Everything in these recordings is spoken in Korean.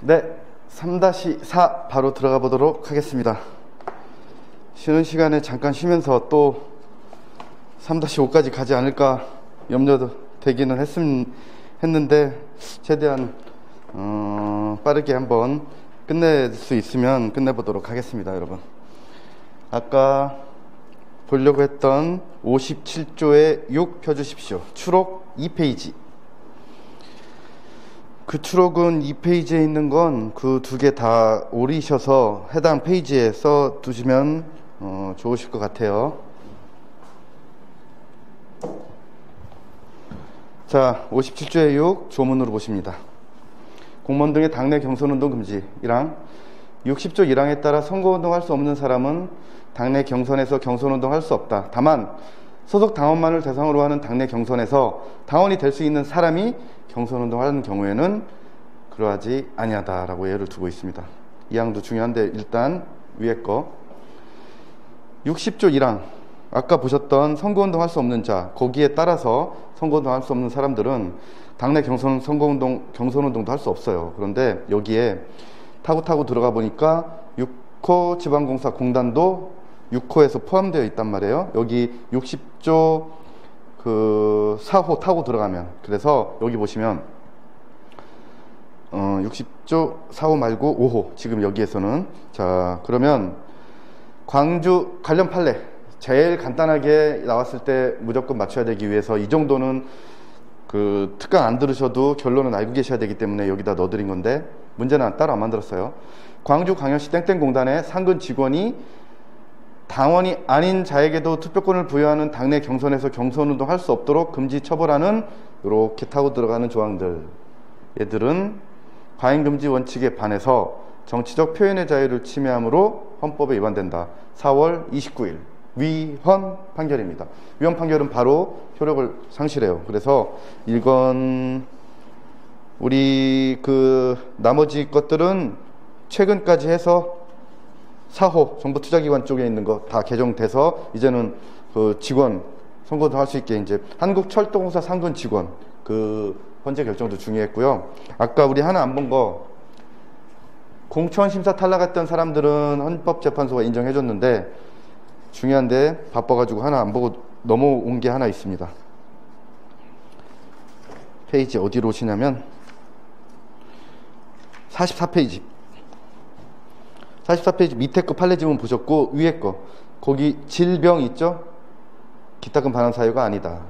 네, 3-4 바로 들어가 보도록 하겠습니다. 쉬는 시간에 잠깐 쉬면서 또 3-5까지 가지 않을까 염려도 되기는 했는데 최대한 빠르게 한번 끝낼 수 있으면 끝내보도록 하겠습니다. 여러분, 아까 보려고 했던 57조의 6 펴주십시오. 추록 2페이지. 그 추록은 2페이지에 있는 건 그 두 개 다 오리셔서 해당 페이지에 써 두시면 좋으실 것 같아요. 자, 57조의 6 조문으로 보십니다. 공무원 등의 당내 경선운동 금지 1항 60조 1항에 따라 선거운동 할 수 없는 사람은 당내 경선에서 경선운동 할 수 없다. 다만 소속 당원만을 대상으로 하는 당내 경선에서 당원이 될 수 있는 사람이 경선운동을 하는 경우에는 그러하지 아니하다라고 예를 두고 있습니다. 이 항도 중요한데 일단 위에 거 60조 1항 아까 보셨던 선거운동 할 수 없는 자, 거기에 따라서 선거운동 할 수 없는 사람들은 당내 경선운동도 할 수 없어요. 그런데 여기에 타고 들어가 보니까 6호 지방공사 공단도 6호에서 포함되어 있단 말이에요. 여기 60조 그 4호 타고 들어가면, 그래서 여기 보시면 60조 4호 말고 5호 지금 여기에서는. 자, 그러면 광주 관련 판례 제일 간단하게 나왔을 때 무조건 맞춰야 되기 위해서 이 정도는 그 특강 안 들으셔도 결론은 알고 계셔야 되기 때문에 여기다 넣어드린 건데, 문제는 따로 안 만들었어요. 광주광역시 땡땡공단의 상근 직원이 당원이 아닌 자에게도 투표권을 부여하는 당내 경선에서 경선운동 할 수 없도록 금지 처벌하는 이렇게 타고 들어가는 조항들, 얘들은 과잉금지 원칙에 반해서 정치적 표현의 자유를 침해함으로 헌법에 위반된다. 4월 29일 위헌 판결입니다. 위헌 판결은 바로 효력을 상실해요. 그래서 이건 우리 그 나머지 것들은 최근까지 해서 4호 정부투자기관 쪽에 있는 거 다 개정돼서 이제는 그 직원 선거도 할 수 있게 이제 한국철도공사 상근 직원 그 헌재 결정도 중요했고요. 아까 우리 하나 안 본 거 공천심사 탈락했던 사람들은 헌법재판소가 인정해줬는데 중요한데 바빠가지고 하나 안 보고 넘어온 게 하나 있습니다. 페이지 어디로 오시냐면 44페이지 44페이지 밑에 거 판례지문 보셨고 위에 거 거기 질병 있죠? 기타금 반환 사유가 아니다.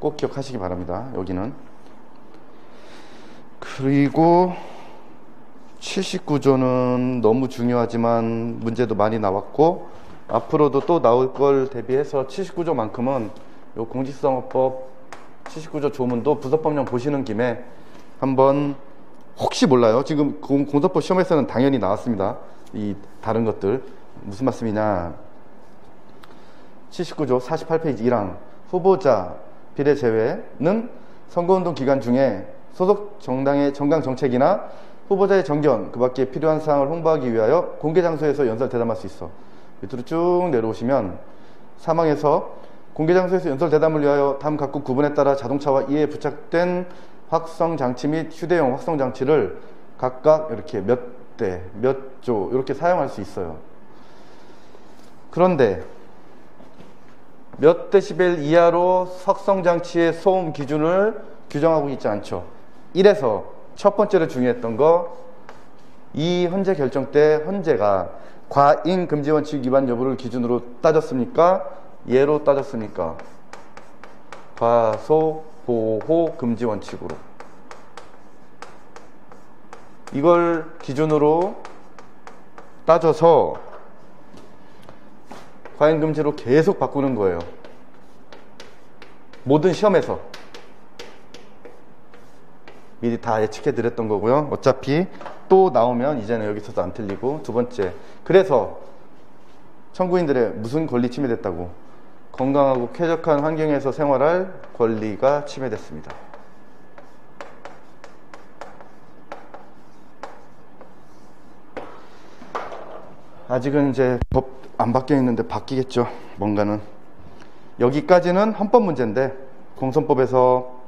꼭 기억하시기 바랍니다. 여기는. 그리고 79조는 너무 중요하지만 문제도 많이 나왔고 앞으로도 또 나올 걸 대비해서 79조만큼은 요 공직선거법 79조 조문도 부서법령 보시는 김에 한번, 혹시 몰라요. 지금 공서법 시험에서는 당연히 나왔습니다. 이 다른 것들 무슨 말씀이냐. 79조 48페이지 1항 후보자 비례 제외는 선거운동 기간 중에 소속 정당의 정강 정책이나 후보자의 정견 그 밖에 필요한 사항을 홍보하기 위하여 공개 장소에서 연설 대담할 수 있어. 밑으로 쭉 내려오시면 사망에서 공개 장소에서 연설 대담을 위하여 다음 각국 구분에 따라 자동차와 이에 부착된 확성장치 및 휴대용 확성장치를 각각 이렇게 몇 대, 몇 조 이렇게 사용할 수 있어요. 그런데 몇 데시벨 이하로 확성장치의 소음 기준을 규정하고 있지 않죠. 이래서 첫 번째로 중요했던 거, 이 헌재 결정 때 헌재가 과잉 금지 원칙 위반 여부를 기준으로 따졌습니까? 예로 따졌습니까? 과소 보호 금지 원칙으로. 이걸 기준으로 따져서 과잉 금지로 계속 바꾸는 거예요. 모든 시험에서 미리 다 예측해 드렸던 거고요. 어차피 또 나오면 이제는 여기서도 안 틀리고. 두 번째, 그래서 청구인들의 무슨 권리 침해됐다고? 건강하고 쾌적한 환경에서 생활할 권리가 침해됐습니다. 아직은 이제 법 안 바뀌어 있는데 바뀌겠죠. 뭔가는. 여기까지는 헌법 문제인데 공선법에서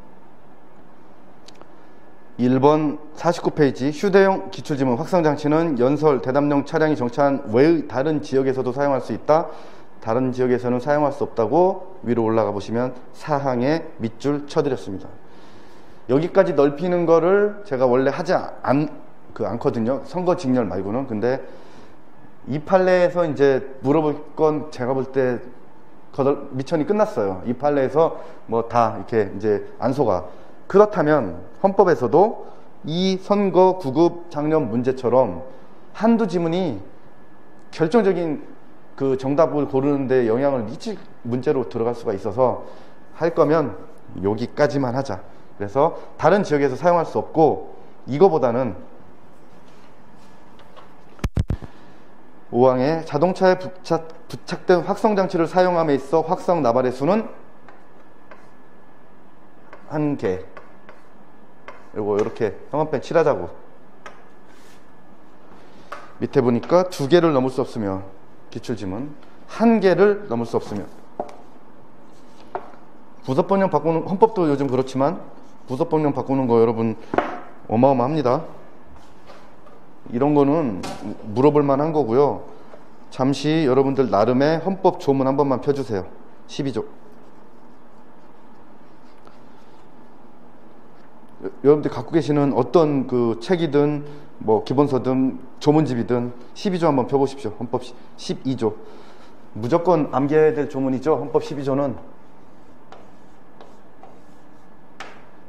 1번 49페이지 휴대용 기출지문 확성장치는 연설, 대담용 차량이 정차한 외의 다른 지역에서도 사용할 수 있다. 다른 지역에서는 사용할 수 없다고 위로 올라가 보시면 사항에 밑줄 쳐드렸습니다. 여기까지 넓히는 거를 제가 원래 하지 않거든요. 선거 직렬 말고는. 근데 이 판례에서 이제 물어볼 건 제가 볼 때 미천이 끝났어요. 이 판례에서 뭐 다 이렇게 이제 안 속아. 그렇다면 헌법에서도 이 선거 구급 장년 문제처럼 한두 지문이 결정적인 그 정답을 고르는데 영향을 미칠 문제로 들어갈 수가 있어서 할 거면 여기까지만 하자. 그래서 다른 지역에서 사용할 수 없고, 이거보다는 5항에 자동차에 부착된 확성장치를 사용함에 있어 확성 나발의 수는 1개. 요거 이렇게 형광펜 칠하자고. 밑에 보니까 2개를 넘을 수 없으며, 기출지문 1개를 넘을 수 없으며. 부서법령 바꾸는, 헌법도 요즘 그렇지만 부서법령 바꾸는 거 여러분 어마어마합니다. 이런 거는 물어볼 만한 거고요. 잠시 여러분들 나름의 헌법 조문 한 번만 펴주세요. 12조. 여러분들 갖고 계시는 어떤 그 책이든 뭐 기본서든 조문집이든 12조 한번 펴보십시오. 헌법 12조. 무조건 암기해야 될 조문이죠. 헌법 12조는.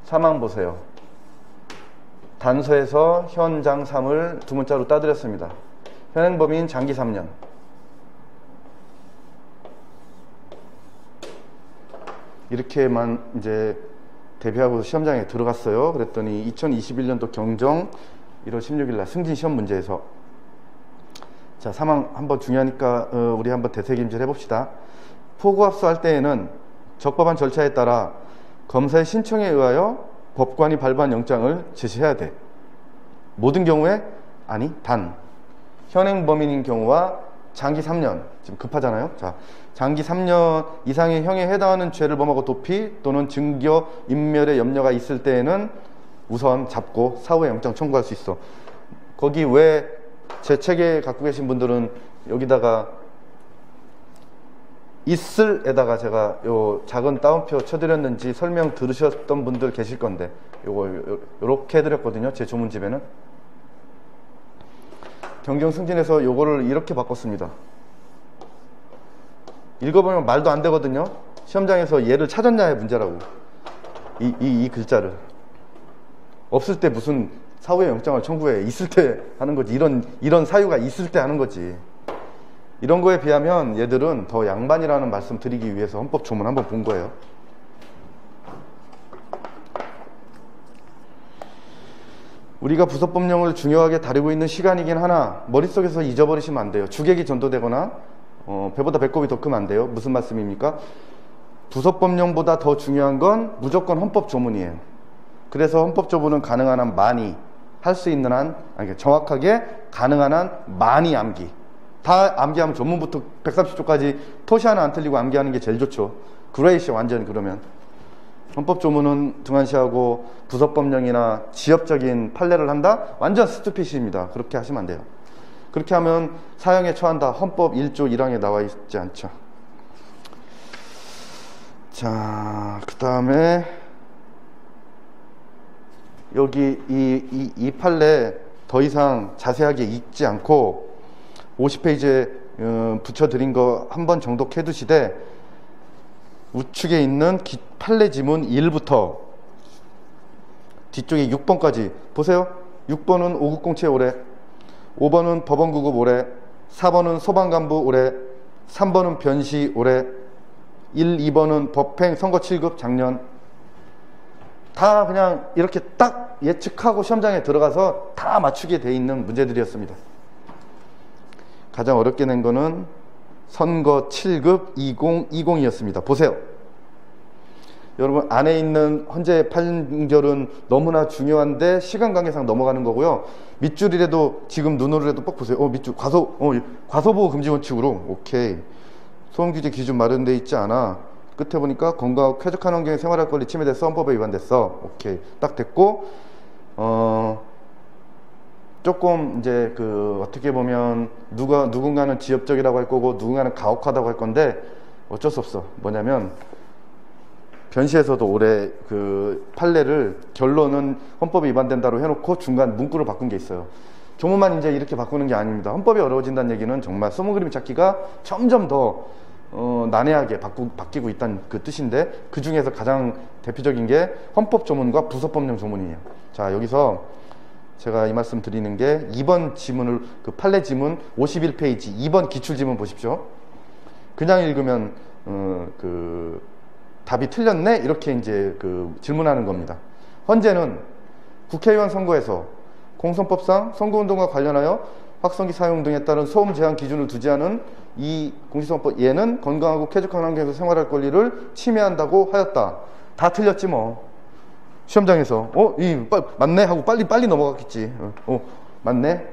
사망 보세요. 단서에서 현장 3을 두 문자로 따드렸습니다. 현행범인 장기 3년. 이렇게만 이제 대비하고 시험장에 들어갔어요. 그랬더니 2021년도 경정 1월 16일 날 승진 시험 문제에서, 자, 사망 한번 중요하니까 우리 한번 대책임질 해봅시다. 포고합수할 때에는 적법한 절차에 따라 검사의 신청에 의하여 법관이 발부한 영장을 제시해야 돼. 모든 경우에? 아니, 단 현행범인인 경우와 장기 3년, 지금 급하잖아요. 자, 장기 3년 이상의 형에 해당하는 죄를 범하고 도피 또는 증거 인멸의 염려가 있을 때에는 우선 잡고 사후에 영장 청구할 수 있어. 거기 왜 제 책에 갖고 계신 분들은 여기다가 있을에다가 제가 요 작은 따옴표 쳐드렸는지 설명 들으셨던 분들 계실 건데, 요거 요렇게 해드렸거든요. 제 조문집에는. 경정 승진에서 요거를 이렇게 바꿨습니다. 읽어보면 말도 안 되거든요. 시험장에서 얘를 찾았냐의 문제라고. 이 글자를. 없을 때 무슨 사후에 영장을 청구해. 있을 때 하는 거지. 이런 사유가 있을 때 하는 거지. 이런 거에 비하면 얘들은 더 양반이라는 말씀 드리기 위해서 헌법 조문 한번 본 거예요. 우리가 부서법령을 중요하게 다루고 있는 시간이긴 하나 머릿속에서 잊어버리시면 안 돼요. 주객이 전도되거나 배보다 배꼽이 더 크면 안 돼요. 무슨 말씀입니까? 부서법령보다 더 중요한 건 무조건 헌법 조문이에요. 그래서 헌법 조문은 가능한 한 많이 할 수 있는 한, 아니, 정확하게 가능한 한 많이 암기. 다 암기하면 전문부터 130조까지 토시 하나 안 틀리고 암기하는 게 제일 좋죠. 그레이시 완전. 그러면 헌법 조문은 등한시하고 부서법령이나 지역적인 판례를 한다? 완전 스투핏입니다. 그렇게 하시면 안 돼요. 그렇게 하면 사형에 처한다. 헌법 1조 1항에 나와 있지 않죠. 자, 그 다음에 여기 이 판례 더 이상 자세하게 읽지 않고 50페이지에 붙여드린 거 한 번 정독해 두시되, 우측에 있는 판례 지문 1부터 뒤쪽에 6번까지 보세요. 6번은 5907 올해, 5번은 법원구급 올해, 4번은 소방간부 올해, 3번은 변시 올해, 1, 2번은 법행 선거 7급 작년. 다 그냥 이렇게 딱 예측하고 시험장에 들어가서 다 맞추게 돼 있는 문제들이었습니다. 가장 어렵게 낸 거는 선거 7급 2020이었습니다. 보세요. 여러분, 안에 있는 헌재 판결은 너무나 중요한데 시간 관계상 넘어가는 거고요. 밑줄이라도 지금 눈으로라도 뻑 보세요. 밑줄 과소보호 금지 원칙으로 오케이. 소음규제 기준 마련돼 있지 않아. 끝에 보니까 건강하고 쾌적한 환경에 생활할 권리 침해돼서 헌법에 위반됐어. 오케이, 딱 됐고, 조금 이제 어떻게 보면 누군가는 지엽적이라고 할 거고 누군가는 가혹하다고 할 건데 어쩔 수 없어. 뭐냐면 변시에서도 올해 판례를 결론은 헌법에 위반된다로 해놓고 중간 문구를 바꾼 게 있어요. 조문만 이제 이렇게 바꾸는 게 아닙니다. 헌법이 어려워진다는 얘기는 정말 소문 그림 찾기가 점점 더 난해하게 바뀌고 있다는 그 뜻인데, 그 중에서 가장 대표적인 게 헌법 조문과 부서법령 조문이에요. 자, 여기서 제가 이 말씀 드리는 게 2번 지문을, 판례 지문 51페이지 2번 기출 지문 보십시오. 그냥 읽으면 답이 틀렸네? 이렇게 이제 질문하는 겁니다. 헌재는 국회의원 선거에서 공선법상 선거운동과 관련하여 확성기 사용 등에 따른 소음 제한 기준을 두지 않은 이 공직선거법 예는 건강하고 쾌적한 환경에서 생활할 권리를 침해한다고 하였다. 다 틀렸지 뭐. 시험장에서 맞네 하고 빨리 넘어갔겠지. 맞네.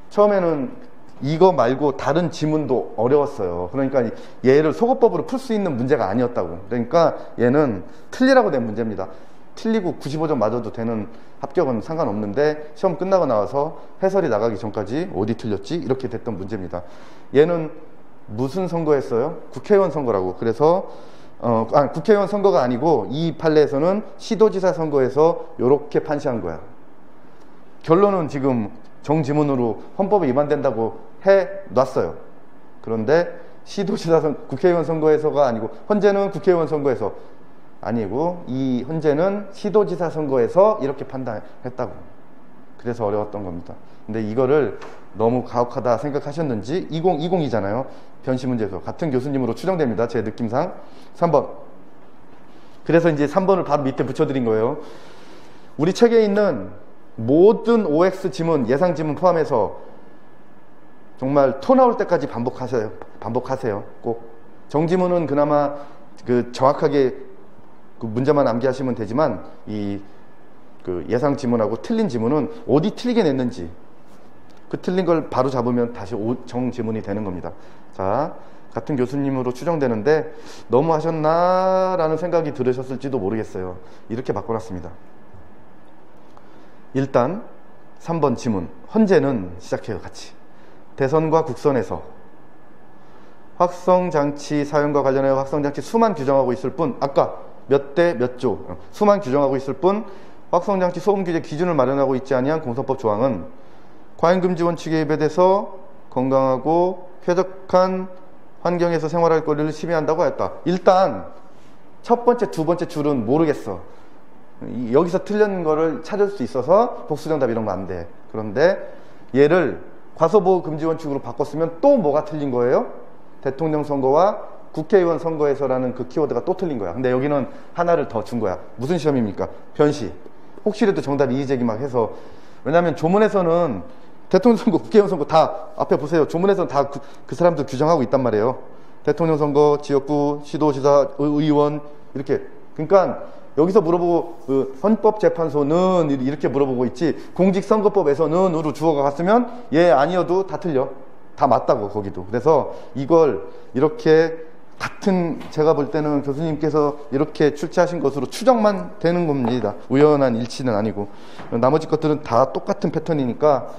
처음에는 이거 말고 다른 지문도 어려웠어요. 그러니까 얘를 소거법으로 풀 수 있는 문제가 아니었다고. 그러니까 얘는 틀리라고 낸 문제입니다. 틀리고 95점 맞아도 되는 합격은 상관없는데 시험 끝나고 나와서 해설이 나가기 전까지 어디 틀렸지? 이렇게 됐던 문제입니다. 얘는 무슨 선거였어요? 국회의원 선거라고. 그래서 국회의원 선거가 아니고 이 판례에서는 시도지사 선거에서 이렇게 판시한 거야. 결론은 지금 정지문으로 헌법에 위반된다고 해놨어요. 그런데 국회의원 선거에서가 아니고, 헌재는 국회의원 선거에서 아니고 이 헌재는 시도지사 선거에서 이렇게 판단했다고. 그래서 어려웠던 겁니다. 근데 이거를 너무 가혹하다 생각하셨는지 2020이잖아요. 변시 문제에서 같은 교수님으로 추정됩니다. 제 느낌상 3번. 그래서 이제 3번을 바로 밑에 붙여드린 거예요. 우리 책에 있는 모든 OX 지문, 예상 지문 포함해서 정말 토 나올 때까지 반복하세요. 꼭. 정지문은 그나마 정확하게 문제만 암기하시면 되지만 이 예상 지문하고 틀린 지문은 어디 틀리게 냈는지 틀린 걸 바로 잡으면 다시 정지문이 되는 겁니다. 자, 같은 교수님으로 추정되는데 너무 하셨나 라는 생각이 들으셨을지도 모르겠어요. 이렇게 바꿔놨습니다. 일단 3번 지문, 헌재는 시작해요. 같이. 대선과 국선에서 확성장치 사용과 관련하여 확성장치 수만 규정하고 있을 뿐, 아까 몇 대 몇 조 수만 규정하고 있을 뿐 확성장치 소음규제 기준을 마련하고 있지 아니한 공선법 조항은 과잉금지 원칙에 위배돼서 건강하고 쾌적한 환경에서 생활할 권리를 침해한다고 하였다. 일단 첫 번째, 두 번째 줄은 모르겠어. 여기서 틀린 거를 찾을 수 있어서 복수정답 이런 거 안 돼. 그런데 얘를 과소보호 금지 원칙으로 바꿨으면 또 뭐가 틀린 거예요? 대통령 선거와 국회의원 선거에서라는 그 키워드가 또 틀린 거야. 근데 여기는 하나를 더 준 거야. 무슨 시험입니까? 변시. 혹시라도 정답 이의제기 막 해서. 왜냐하면 조문에서는 대통령 선거, 국회의원 선거 다 앞에 보세요. 조문에서는 다 그 사람들 규정하고 있단 말이에요. 대통령 선거, 지역구, 시도지사, 의원 이렇게. 그러니까 여기서 물어보고 헌법재판소는 이렇게 물어보고 있지, 공직선거법에서는 으로 주어가 갔으면 얘 아니어도 다 틀려. 다 맞다고 거기도. 그래서 이걸 이렇게 같은, 제가 볼 때는 교수님께서 이렇게 출제하신 것으로 추정만 되는 겁니다. 우연한 일치는 아니고. 나머지 것들은 다 똑같은 패턴이니까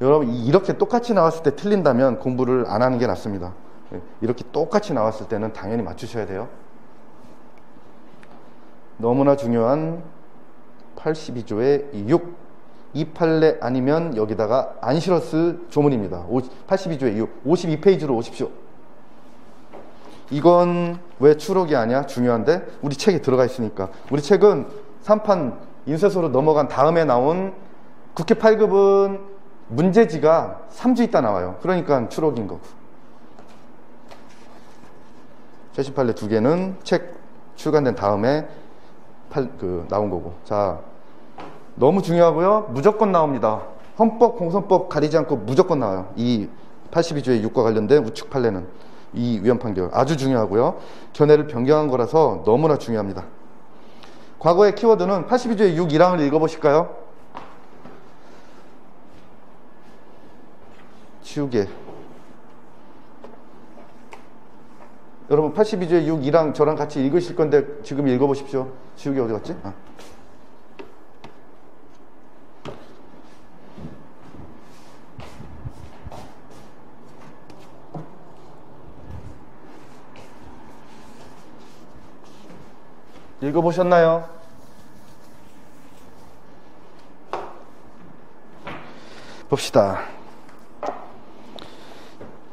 여러분 이렇게 똑같이 나왔을 때 틀린다면 공부를 안 하는 게 낫습니다. 이렇게 똑같이 나왔을 때는 당연히 맞추셔야 돼요. 너무나 중요한 82조의 6. 이 판례 아니면 여기다가 안 실었을 조문입니다. 82조의 6. 52페이지로 오십시오. 이건 왜 추록이 아니야? 중요한데 우리 책에 들어가 있으니까. 우리 책은 3판 인쇄소로 넘어간 다음에 나온 국회 8급은 문제지가 3주 있다 나와요. 그러니까 추록인 거고. 최신 판례 2개는 책 출간된 다음에 나온 거고. 자, 너무 중요하고요. 무조건 나옵니다. 헌법, 공선법 가리지 않고 무조건 나와요. 이 82조의 6과 관련된 우측 판례는. 이 위헌 판결 아주 중요하고요. 견해를 변경한 거라서 너무나 중요합니다. 과거의 키워드는 82조의 6, 1항을 읽어보실까요? 치우개. 여러분 82조의 6 이랑 저랑 같이 읽으실 건데 지금 읽어보십시오. 지우개 어디 갔지? 읽어보셨나요? 봅시다.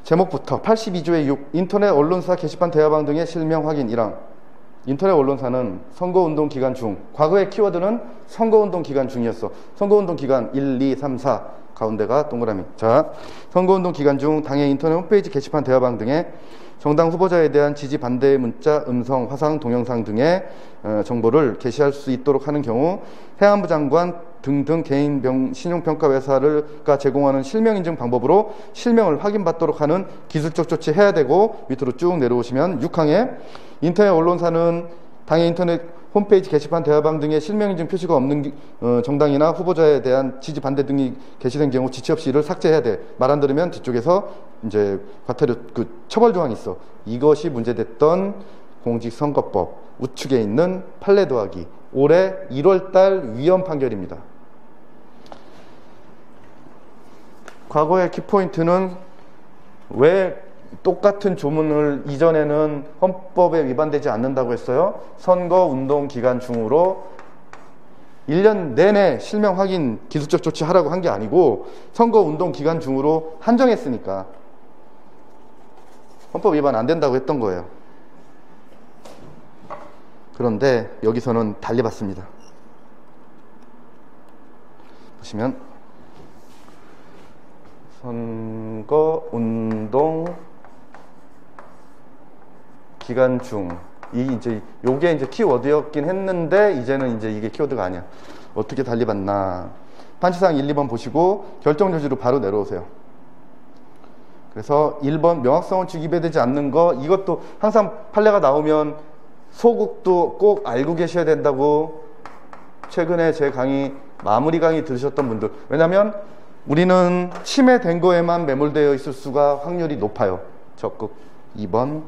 제목부터 82조의 6 인터넷 언론사 게시판 대화방 등의 실명 확인 1항. 인터넷 언론사는 선거운동 기간 중, 과거의 키워드는 선거운동 기간 중이었어. 선거운동 기간 1, 2, 3, 4 가운데가 동그라미. 자, 선거운동 기간 중 당의 인터넷 홈페이지 게시판 대화방 등의 정당 후보자에 대한 지지 반대 문자, 음성, 화상, 동영상 등의 정보를 게시할 수 있도록 하는 경우 행안부 장관 등등 개인 신용평가회사가 제공하는 실명인증 방법으로 실명을 확인받도록 하는 기술적 조치 해야 되고, 밑으로 쭉 내려오시면 6항에 인터넷 언론사는 당의 인터넷 홈페이지 게시판 대화방 등의 실명인증 표시가 없는 정당이나 후보자에 대한 지지 반대 등이 게시된 경우 지체 없이 이를 삭제해야 돼. 말 안 들으면 뒤쪽에서 이제 과태료 처벌 조항이 있어. 이것이 문제됐던 공직선거법 우측에 있는 판례 더하기 올해 1월달 위헌 판결입니다. 과거의 키포인트는 왜 똑같은 조문을 이전에는 헌법에 위반되지 않는다고 했어요? 선거운동 기간 중으로 1년 내내 실명 확인 기술적 조치 하라고 한 게 아니고 선거운동 기간 중으로 한정했으니까 헌법 위반 안 된다고 했던 거예요. 그런데 여기서는 달리 봤습니다. 보시면 선거운동 기간 중, 요게 이제 키워드였긴 했는데 이제는 이제 이게 키워드가 아니야. 어떻게 달리 봤나? 판시상 1, 2번 보시고 결정 요지로 바로 내려오세요. 그래서 1번 명확성은 위배되지 않는 거, 이것도 항상 판례가 나오면 소극도 꼭 알고 계셔야 된다고 최근에 제 강의 마무리 강의 들으셨던 분들, 왜냐면 우리는 침해된 거에만 매몰되어 있을 수가 확률이 높아요. 적극 2번.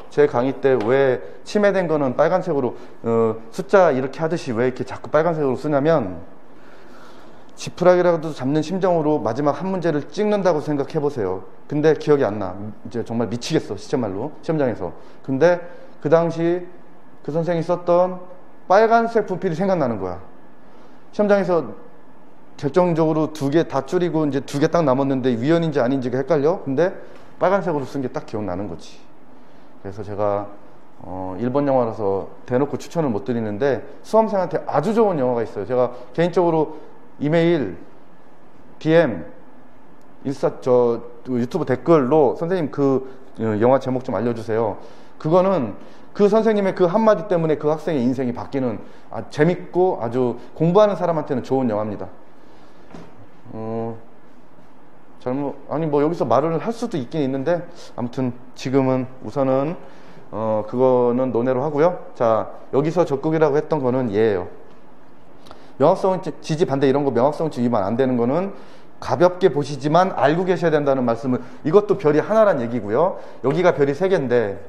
제 강의 때 왜 침해된 거는 빨간색으로 숫자 이렇게 하듯이 왜 이렇게 자꾸 빨간색으로 쓰냐면, 지푸라기라도 잡는 심정으로 마지막 한 문제를 찍는다고 생각해 보세요. 근데 기억이 안 나. 이제 정말 미치겠어, 시험말로, 시험장에서. 근데 그 당시 그 선생이 썼던 빨간색 분필이 생각나는 거야. 시험장에서 결정적으로 2개 다 줄이고 이제 2개 딱 남았는데 위헌인지 아닌지가 헷갈려. 근데 빨간색으로 쓴 게 딱 기억나는 거지. 그래서 제가 일본 영화라서 대놓고 추천을 못 드리는데 수험생한테 아주 좋은 영화가 있어요. 제가 개인적으로 이메일, DM, 유튜브 댓글로 선생님 그 영화 제목 좀 알려주세요. 그거는 그 선생님의 그 한마디 때문에 그 학생의 인생이 바뀌는 재밌고 아주 공부하는 사람한테는 좋은 영화입니다. 여기서 말을 할 수도 있긴 있는데, 아무튼 지금은 우선은 그거는 논외로 하고요. 자, 여기서 적극이라고 했던 거는 얘예요. 명확성 지지 반대 이런 거 명확성 위반 안 되는 거는 가볍게 보시지만 알고 계셔야 된다는 말씀을, 이것도 별이 하나란 얘기고요. 여기가 별이 3개인데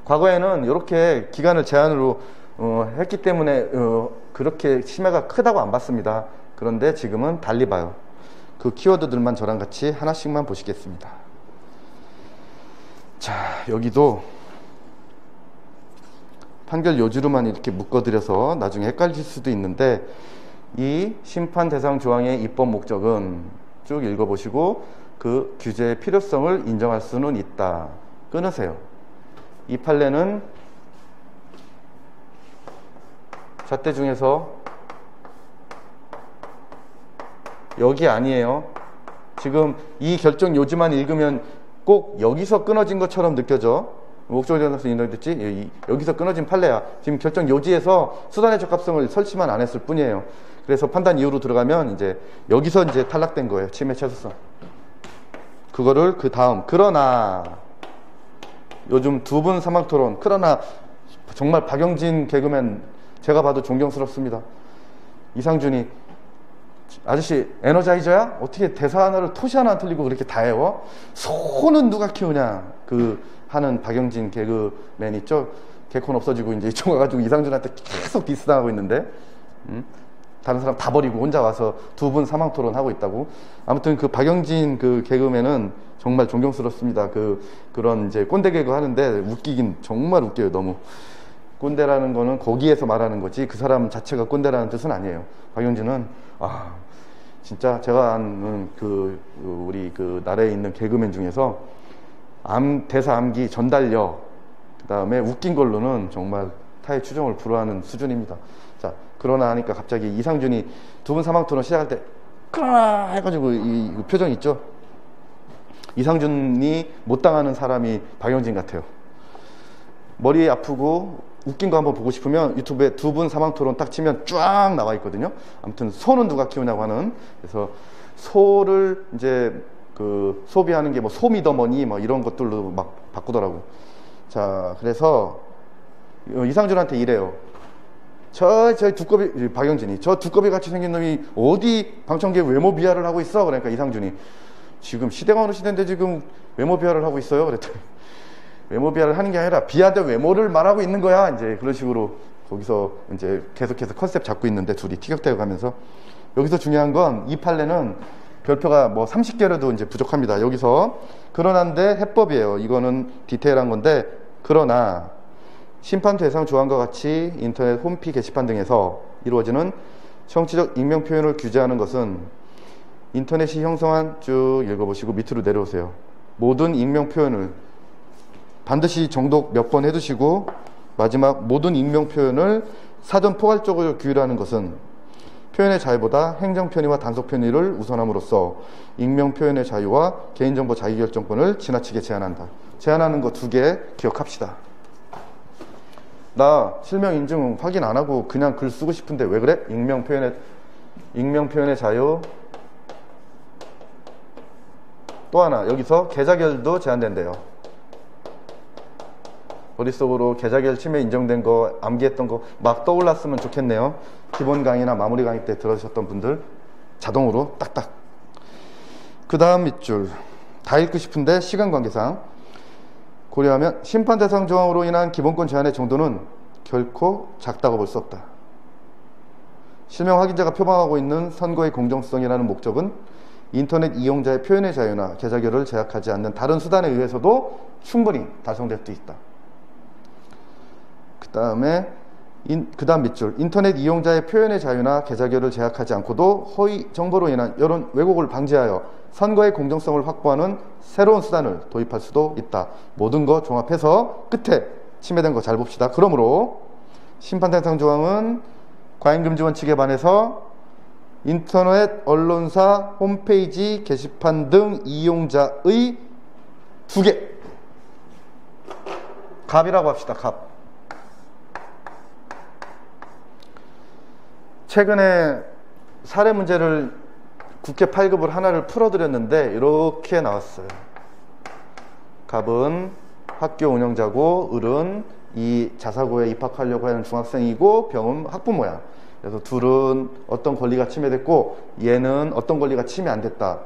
과거에는 이렇게 기간을 제한으로 했기 때문에 그렇게 심해가 크다고 안 봤습니다. 그런데 지금은 달리 봐요. 그 키워드들만 저랑 같이 하나씩만 보시겠습니다. 자, 여기도 판결 요지로만 이렇게 묶어드려서 나중에 헷갈릴 수도 있는데, 이 심판 대상 조항의 입법 목적은 쭉 읽어보시고 그 규제의 필요성을 인정할 수는 있다. 끊으세요. 이 판례는 잣대 중에서 여기 아니에요. 지금 이 결정 요지만 읽으면 꼭 여기서 끊어진 것처럼 느껴져. 목적에서 인정됐지? 여기서 끊어진 판례야. 지금 결정 요지에서 수단의 적합성을 설치만 안 했을 뿐이에요. 그래서 판단 이유로 들어가면 이제 여기서 이제 탈락된 거예요. 침해 최소성. 그거를 그 다음, 그러나 요즘 2분 사막 토론, 그러나 정말 박영진 개그맨 제가 봐도 존경스럽습니다. 이상준이 아저씨 에너자이저야? 어떻게 대사 하나를 토시 하나 안 틀리고 그렇게 다 해요? 소는 누가 키우냐? 그 하는 박영진 개그맨 있죠? 개콘 없어지고 이제 이쪽 와가지고 이상준한테 계속 디스당하고 있는데, 다른 사람 다 버리고 혼자 와서 두 분 사망 토론하고 있다고. 아무튼 그 박영진 그 개그맨은 정말 존경스럽습니다. 그런 이제 꼰대 개그 하는데 웃기긴 정말 웃겨요. 너무. 꼰대라는 거는 거기에서 말하는 거지 그 사람 자체가 꼰대라는 뜻은 아니에요. 박영진은 진짜 제가 아는 우리 그 나라에 있는 개그맨 중에서 대사 암기 전달력, 그 다음에 웃긴 걸로는 정말 타의 추종을 불허하는 수준입니다. 자, 그러나 하니까 갑자기 이상준이 두 분 사망 토론 시작할 때 그러나 해가지고 이 표정 있죠? 이상준이 못 당하는 사람이 박영진 같아요. 머리 아프고 웃긴 거 한번 보고 싶으면 유튜브에 두 분 사망 토론 딱 치면 쫙 나와 있거든요. 아무튼 소는 누가 키우냐고 하는. 그래서 소를 이제 소비하는 게 뭐 소미더머니 뭐 이런 것들로 막 바꾸더라고. 자, 그래서 이상준한테 이래요. 저 두꺼비, 박영진이 저 두꺼비 같이 생긴 놈이 어디 방청객 외모 비하를 하고 있어? 그러니까 이상준이 지금 시대가 어느 시대인데 지금 외모 비하를 하고 있어요? 그랬더니 외모 비하를 하는 게 아니라 비하된 외모를 말하고 있는 거야. 이제 그런 식으로 거기서 이제 계속해서 컨셉 잡고 있는데 둘이 티격태격 하면서. 여기서 중요한 건 이 판례는 별표가 뭐 30개라도 이제 부족합니다. 여기서 그러나인데 해법이에요. 이거는 디테일한 건데, 그러나 심판 대상 조항과 같이 인터넷 홈피 게시판 등에서 이루어지는 정치적 익명 표현을 규제하는 것은 인터넷이 형성한, 쭉 읽어보시고 밑으로 내려오세요. 모든 익명 표현을 반드시 정독 몇 번 해두시고, 마지막 모든 익명 표현을 사전 포괄적으로 규율하는 것은 표현의 자유보다 행정 편의와 단속 편의를 우선함으로써 익명 표현의 자유와 개인정보 자기결정권을 지나치게 제한한다. 제한하는 거 두 개 기억합시다. 나 실명 인증 확인 안 하고 그냥 글 쓰고 싶은데 왜 그래? 익명 표현의 자유. 또 하나, 여기서 계좌결도 제한된대요. 머릿속으로 계좌결 침해 인정된 거, 암기했던 거 막 떠올랐으면 좋겠네요. 기본 강의나 마무리 강의 때 들으셨던 분들 자동으로 딱딱. 그 다음 밑줄 다 읽고 싶은데 시간 관계상 고려하면 심판 대상 조항으로 인한 기본권 제한의 정도는 결코 작다고 볼 수 없다. 실명 확인자가 표방하고 있는 선거의 공정성이라는 목적은 인터넷 이용자의 표현의 자유나 계좌결을 제약하지 않는 다른 수단에 의해서도 충분히 달성될 수 있다. 그 다음 밑줄, 인터넷 이용자의 표현의 자유나 계좌결을 제약하지 않고도 허위 정보로 인한 여론 왜곡을 방지하여 선거의 공정성을 확보하는 새로운 수단을 도입할 수도 있다. 모든 거 종합해서 끝에 침해된 거 잘 봅시다. 그러므로 심판 대상 조항은 과잉금지 원칙에 반해서 인터넷 언론사 홈페이지 게시판 등 이용자의 두 개, 갑이라고 합시다. 갑. 최근에 사례 문제를 국회 8급을 하나를 풀어드렸는데 이렇게 나왔어요. 갑은 학교 운영자고 을은 이 자사고에 입학하려고 하는 중학생이고 병은 학부모야. 그래서 둘은 어떤 권리가 침해됐고 얘는 어떤 권리가 침해 안 됐다.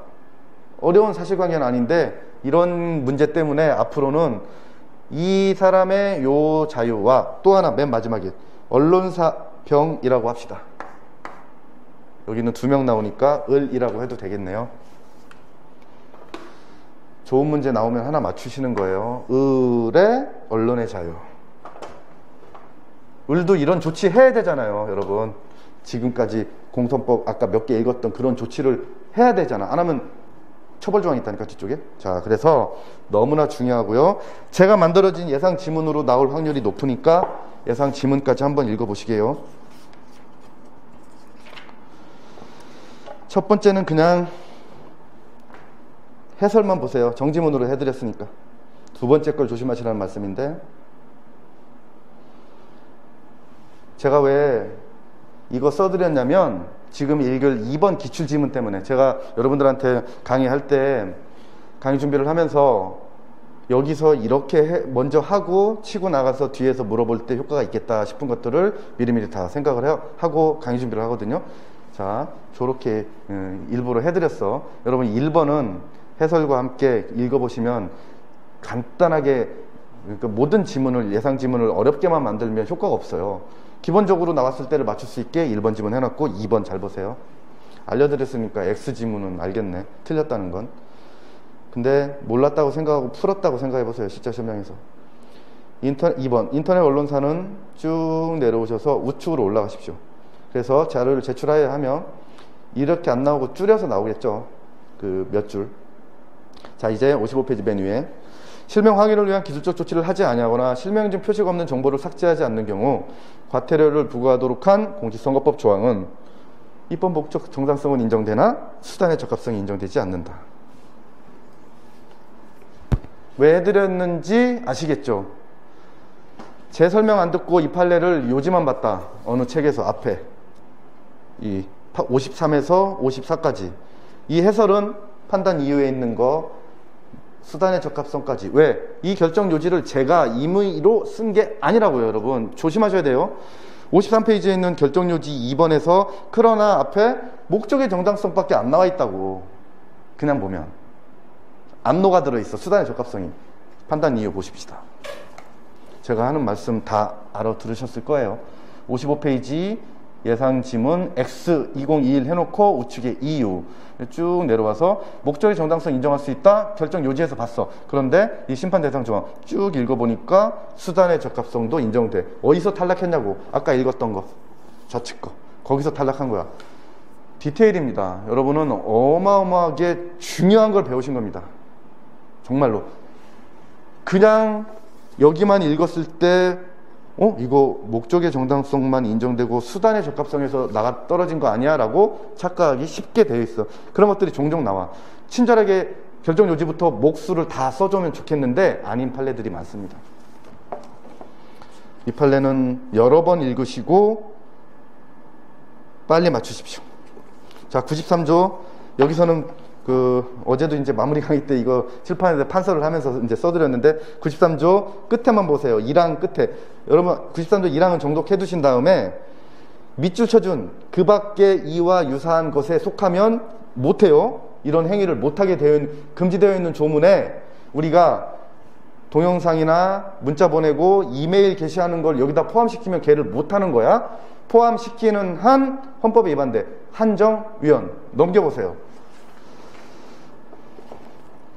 어려운 사실관계는 아닌데 이런 문제 때문에 앞으로는 이 사람의 요 자유와 또 하나 맨 마지막에 언론사 병이라고 합시다. 여기는 두 명 나오니까 을이라고 해도 되겠네요. 좋은 문제 나오면 하나 맞추시는 거예요. 을의 언론의 자유. 을도 이런 조치 해야 되잖아요, 여러분. 지금까지 공선법 아까 몇 개 읽었던 그런 조치를 해야 되잖아. 안 하면 처벌 조항이 있다니까, 뒤쪽에. 자, 그래서 너무나 중요하고요. 제가 만들어진 예상 지문으로 나올 확률이 높으니까 예상 지문까지 한번 읽어보시게요. 첫 번째는 그냥 해설만 보세요. 정지문으로 해드렸으니까. 두 번째 걸 조심하시라는 말씀인데, 제가 왜 이거 써드렸냐면 지금 읽을 2번 기출지문 때문에. 제가 여러분들한테 강의할 때 강의 준비를 하면서 여기서 이렇게 먼저 하고 치고 나가서 뒤에서 물어볼 때 효과가 있겠다 싶은 것들을 미리미리 다 생각을 하고 강의 준비를 하거든요. 자, 저렇게 일부러 해드렸어. 여러분 1번은 해설과 함께 읽어보시면 간단하게, 그러니까 모든 지문을, 예상 지문을 어렵게만 만들면 효과가 없어요. 기본적으로 나왔을 때를 맞출 수 있게 1번 지문 해놨고 2번 잘 보세요. 알려드렸으니까 X 지문은 알겠네, 틀렸다는 건. 근데 몰랐다고 생각하고 풀었다고 생각해보세요. 실제 설명에서. 2번 인터넷 언론사는 쭉 내려오셔서 우측으로 올라가십시오. 그래서 자료를 제출하여야 하면 이렇게 안 나오고 줄여서 나오겠죠. 그 몇 줄. 자, 이제 55페이지 맨 위에 실명 확인을 위한 기술적 조치를 하지 아니하거나 실명인증 표시가 없는 정보를 삭제하지 않는 경우 과태료를 부과하도록 한 공직선거법 조항은 입법 목적 정당성은 인정되나 수단의 적합성이 인정되지 않는다. 왜 해드렸는지 아시겠죠? 제 설명 안 듣고 이 판례를 요지만 봤다. 어느 책에서 앞에 이 53에서 54까지 이 해설은 판단 이유에 있는 거 수단의 적합성까지. 왜? 이 결정 요지를 제가 임의로 쓴 게 아니라고요. 여러분 조심하셔야 돼요. 53페이지에 있는 결정 요지 2번에서 그러나 앞에 목적의 정당성밖에 안 나와 있다고. 그냥 보면 암노가 들어있어. 수단의 적합성이. 판단 이유 보십시다. 제가 하는 말씀 다 알아들으셨을 거예요. 55페이지 예상 지문 X2021 해놓고 우측에 이유 쭉 내려와서 목적의 정당성 인정할 수 있다. 결정 요지에서 봤어. 그런데 이 심판 대상 조항 쭉 읽어보니까 수단의 적합성도 인정돼. 어디서 탈락했냐고. 아까 읽었던 거 좌측 거 거기서 탈락한 거야. 디테일입니다. 여러분은 어마어마하게 중요한 걸 배우신 겁니다. 정말로. 그냥 여기만 읽었을 때 이거 목적의 정당성만 인정되고 수단의 적합성에서 떨어진 거 아니야? 라고 착각하기 쉽게 되어 있어. 그런 것들이 종종 나와. 친절하게 결정 요지부터 목수를 다 써주면 좋겠는데 아닌 판례들이 많습니다. 이 판례는 여러 번 읽으시고 빨리 맞추십시오. 자, 93조. 여기서는 어제도 이제 마무리 강의 때 이거 칠판에서 판서를 하면서 이제 써드렸는데 93조 끝에만 보세요. 1항 끝에. 여러분 93조 1항은 정독해 두신 다음에 밑줄 쳐준 그 밖에 이와 유사한 것에 속하면 못해요. 이런 행위를 못하게 금지되어 있는 조문에 우리가 동영상이나 문자 보내고 이메일 게시하는 걸 여기다 포함시키면 걔를 못하는 거야. 포함시키는 한 헌법에 위반돼. 한정위원. 넘겨보세요.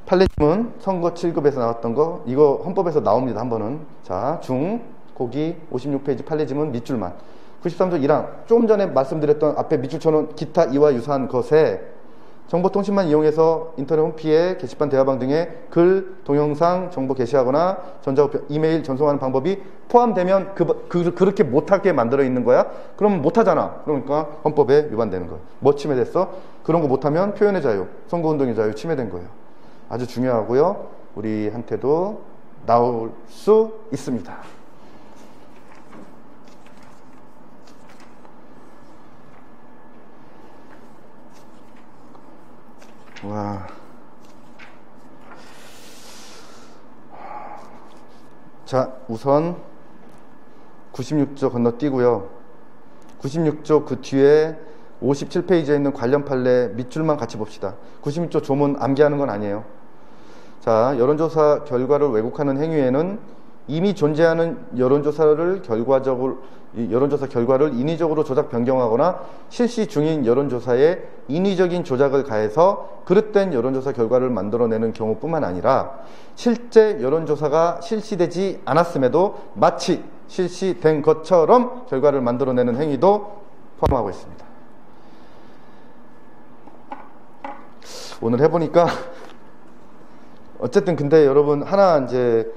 판례지문 선거 7급에서 나왔던 거 이거 헌법에서 나옵니다. 한 번은. 자, 거기 56페이지 판례지문 밑줄만. 93조 1항 조금 전에 말씀드렸던 앞에 밑줄 쳐놓은 기타 이와 유사한 것에 정보통신만 이용해서 인터넷 홈피에 게시판 대화방 등의 글, 동영상, 정보 게시하거나 전자우편, 이메일 전송하는 방법이 포함되면 그렇게 못하게 만들어 있는 거야? 그럼 못하잖아. 그러니까 헌법에 위반되는 거야. 뭐 침해됐어? 그런 거 못하면 표현의 자유, 선거운동의 자유 침해된 거예요. 아주 중요하고요. 우리한테도 나올 수 있습니다. 와. 자, 우선 96조 건너뛰고요. 96조 그 뒤에 57페이지에 있는 관련 판례 밑줄만 같이 봅시다. 96조 조문 암기하는 건 아니에요. 자, 여론조사 결과를 왜곡하는 행위에는 이미 존재하는 여론조사 결과를 인위적으로 조작 변경하거나 실시 중인 여론조사에 인위적인 조작을 가해서 그릇된 여론조사 결과를 만들어내는 경우뿐만 아니라 실제 여론조사가 실시되지 않았음에도 마치 실시된 것처럼 결과를 만들어내는 행위도 포함하고 있습니다. 오늘 해보니까 어쨌든 근데 여러분 하나 이제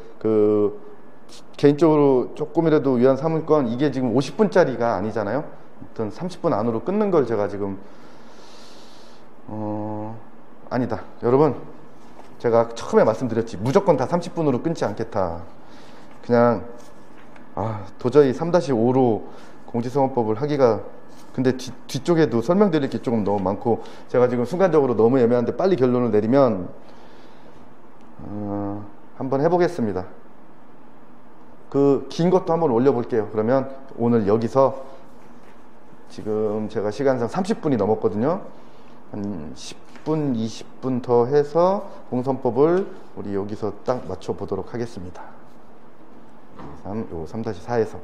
개인적으로 조금이라도 위안 삼을 건 이게 지금 50분짜리가 아니잖아요. 어떤 30분 안으로 끊는 걸 제가 지금 아니다. 여러분 제가 처음에 말씀드렸지. 무조건 다 30분으로 끊지 않겠다. 그냥 도저히 3-5로 공직선거법을 하기가 근데 뒤쪽에도 설명드릴 게 조금 너무 많고 제가 지금 순간적으로 너무 애매한데 빨리 결론을 내리면 한번 해보겠습니다. 그 긴 것도 한번 올려볼게요. 그러면 오늘 여기서 지금 제가 시간상 30분이 넘었거든요. 한 10분, 20분 더 해서 공선법을 우리 여기서 딱 맞춰 보도록 하겠습니다. 요 3-4에서.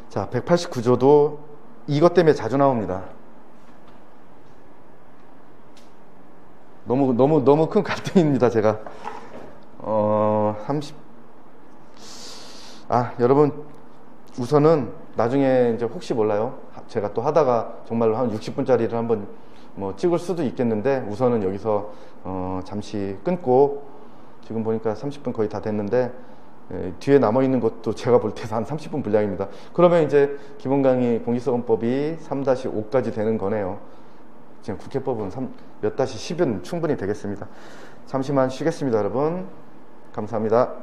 자, 189조도 이것 때문에 자주 나옵니다. 너무 큰 갈등입니다, 제가. 여러분, 우선은 나중에 이제 혹시 몰라요. 제가 또 하다가 정말로 한 60분짜리를 한번 뭐 찍을 수도 있겠는데, 우선은 여기서 잠시 끊고, 지금 보니까 30분 거의 다 됐는데, 뒤에 남아있는 것도 제가 볼 때 한 30분 분량입니다. 그러면 이제 기본 강의 공직선거법이 3-5까지 되는 거네요. 지금 국회법은 몇-10은 충분히 되겠습니다. 잠시만 쉬겠습니다, 여러분. 감사합니다.